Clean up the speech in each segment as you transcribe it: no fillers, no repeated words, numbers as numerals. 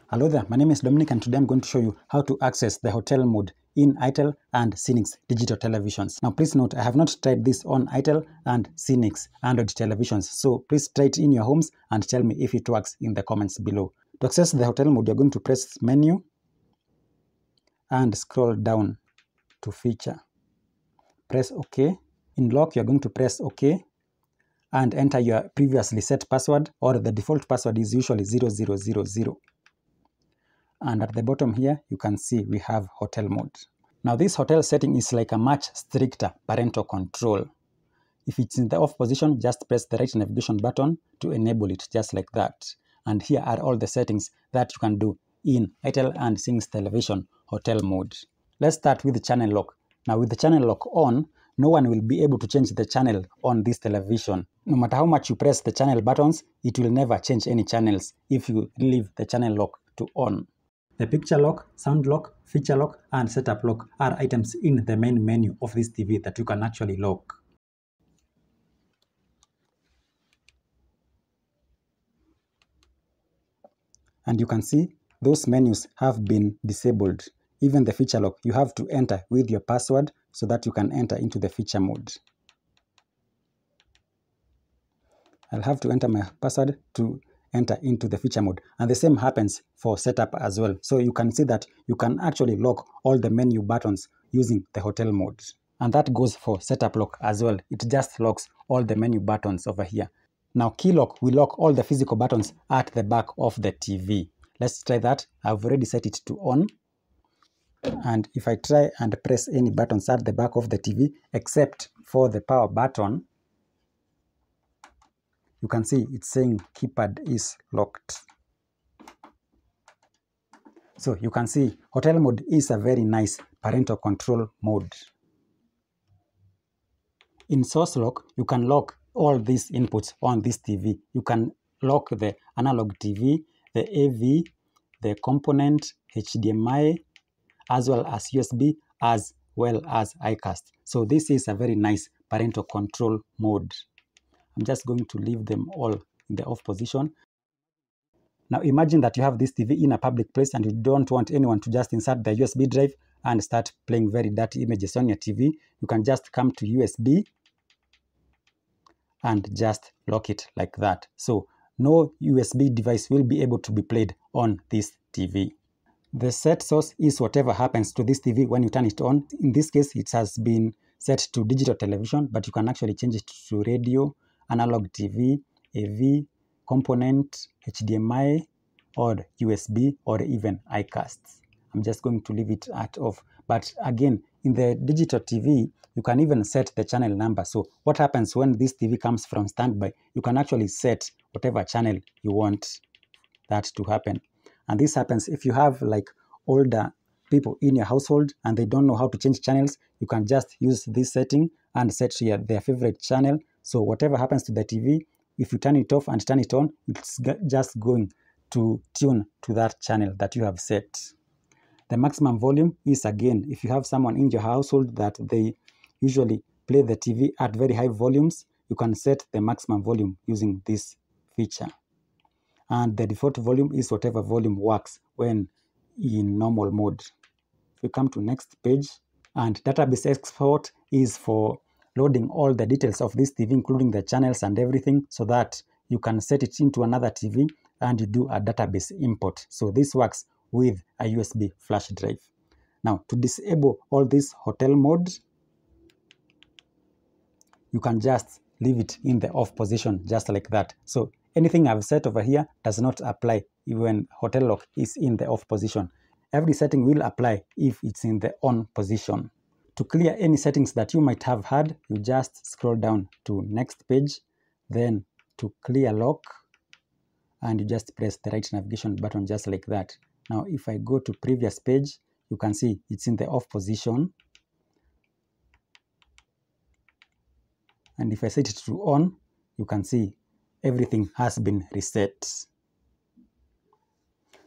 Hello there, my name is Dominic and today I'm going to show you how to access the hotel mode in ITEL and Cynix digital televisions. Now please note, I have not tried this on ITEL and Cynix Android televisions, so please try it in your homes and tell me if it works in the comments below. To access the hotel mode, you're going to press menu and scroll down to feature. Press OK. In lock, you're going to press OK and enter your previously set password, or the default password is usually 0000. And at the bottom here, you can see we have hotel mode. Now this hotel setting is like a much stricter parental control. If it's in the off position, just press the right navigation button to enable it, just like that. And here are all the settings that you can do in ITEL and Cynix television hotel mode. Let's start with the channel lock. Now with the channel lock on, no one will be able to change the channel on this television. No matter how much you press the channel buttons, it will never change any channels if you leave the channel lock to on. The picture lock, sound lock, feature lock, and setup lock are items in the main menu of this TV that you can actually lock. And you can see those menus have been disabled. Even the feature lock, you have to enter with your password so that you can enter into the feature mode. I'll have to enter my password to enter into the feature mode, and the same happens for setup as well. So you can see that you can actually lock all the menu buttons using the hotel mode, and that goes for setup lock as well. It just locks all the menu buttons over here. Now key lock will lock all the physical buttons at the back of the TV. Let's try that. I've already set it to on, and if I try and press any buttons at the back of the TV except for the power button, you can see it's saying keypad is locked. So you can see hotel mode is a very nice parental control mode. In source lock, you can lock all these inputs on this TV. You can lock the analog TV, the AV, the component, HDMI, as well as USB, as well as iCast. So this is a very nice parental control mode. I'm just going to leave them all in the off position. Now imagine that you have this TV in a public place and you don't want anyone to just insert the USB drive and start playing very dirty images on your TV. You can just come to USB and just lock it like that. So no USB device will be able to be played on this TV. The set source is whatever happens to this TV when you turn it on. In this case, it has been set to digital television, but you can actually change it to radio, analog TV, AV, component, HDMI, or USB, or even iCast. I'm just going to leave it at off. But again, in the digital TV, you can even set the channel number. So what happens when this TV comes from standby? You can actually set whatever channel you want that to happen. And this happens if you have like older people in your household and they don't know how to change channels. You can just use this setting and set their favorite channel. So whatever happens to the TV, if you turn it off and turn it on, it's just going to tune to that channel that you have set. The maximum volume is, again, if you have someone in your household that they usually play the TV at very high volumes, you can set the maximum volume using this feature. And the default volume is whatever volume works when in normal mode. If we come to next page, and database export is for loading all the details of this TV, including the channels and everything, so that you can set it into another TV and you do a database import. So this works with a USB flash drive. Now to disable all this hotel mode, you can just leave it in the off position, just like that. So anything I've set over here does not apply when hotel lock is in the off position. Every setting will apply if it's in the on position. To clear any settings that you might have had, you just scroll down to next page, then to clear lock, and you just press the right navigation button just like that. Now if I go to previous page, you can see it's in the off position. And if I set it to on, you can see everything has been reset.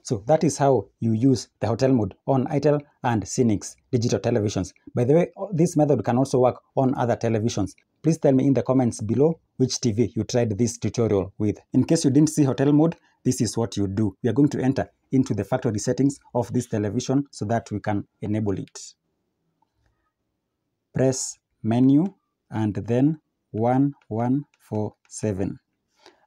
So that is how you use the hotel mode on ITEL and Cynix digital televisions. By the way, this method can also work on other televisions. Please tell me in the comments below which TV you tried this tutorial with. In case you didn't see hotel mode, this is what you do. We are going to enter into the factory settings of this television so that we can enable it. Press menu and then 1147.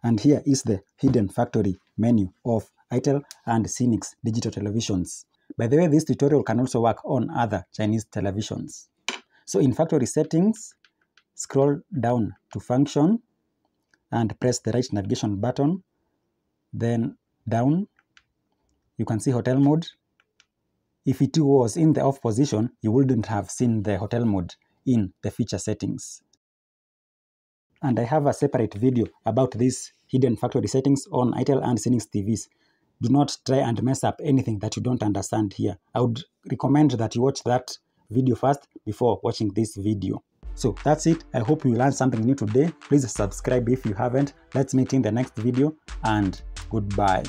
And here is the hidden factory menu of ITEL and Cynix digital televisions. By the way, this tutorial can also work on other Chinese televisions. So in factory settings, scroll down to function and press the right navigation button. Then down, you can see hotel mode. If it was in the off position, you wouldn't have seen the hotel mode in the feature settings. And I have a separate video about these hidden factory settings on ITEL and Cynix TVs. Do not try and mess up anything that you don't understand here. I would recommend that you watch that video first before watching this video. So that's it. I hope you learned something new today. Please subscribe if you haven't. Let's meet in the next video, and goodbye.